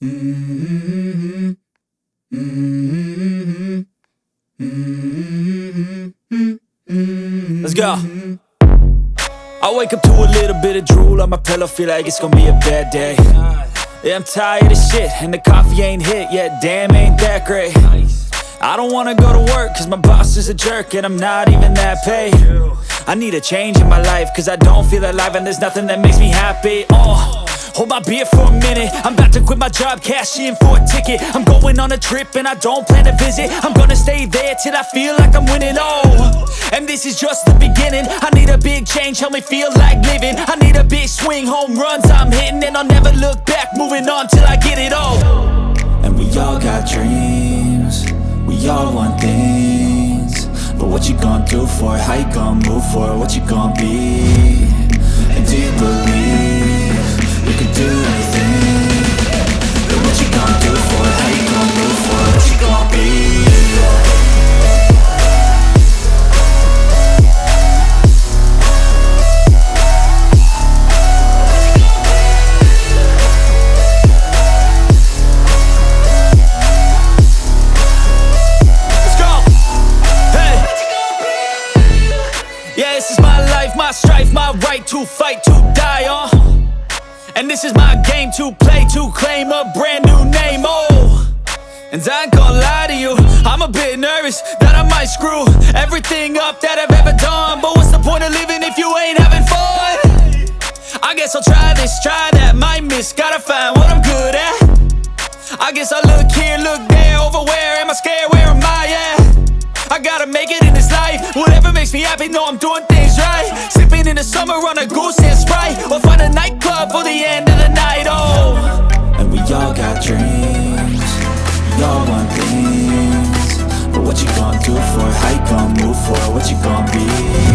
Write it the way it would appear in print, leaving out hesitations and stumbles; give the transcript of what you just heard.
Let's go. I wake up to a little bit of drool on my pillow, feel like it's gonna be a bad day. Yeah, I'm tired of shit, and the coffee ain't hit yet, damn, ain't that great. I don't wanna go to work, cause my boss is a jerk, and I'm not even that paid. I need a change in my life, cause I don't feel alive, and there's nothing that makes me happy. Hold my beer for a minute, I'm about to quit my job, cash in for a ticket. I'm going on a trip and I don't plan to visit. I'm gonna stay there till I feel like I'm winning, and this is just the beginning. I need a big change, help me feel like living. I need a big swing, home runs I'm hitting, and I'll never look back, moving on till I get it all. And we all got dreams, we all want things, but what you gonna do for it? How you gonna move for it? What you gonna be? And do you believe you can do anything? But what you gonna do for it? How you gonna move for it? What you gonna be? My strife, my right to fight, to die on. And this is my game to play, to claim a brand new name, And I ain't gonna lie to you, I'm a bit nervous that I might screw everything up that I've ever done. But what's the point of living if you ain't having fun? I guess I'll try this, try that, might miss, gotta find what I'm good at. I guess I look here, look there, over where am I scared, where am I at? I gotta make it in this life, whatever makes me happy, know I'm doing things right. Sipping in the summer on a goose and Sprite, or find a nightclub for the end of the night, And we all got dreams, we all want things, but what you gonna do for it? How you gonna move for it? What you gonna be?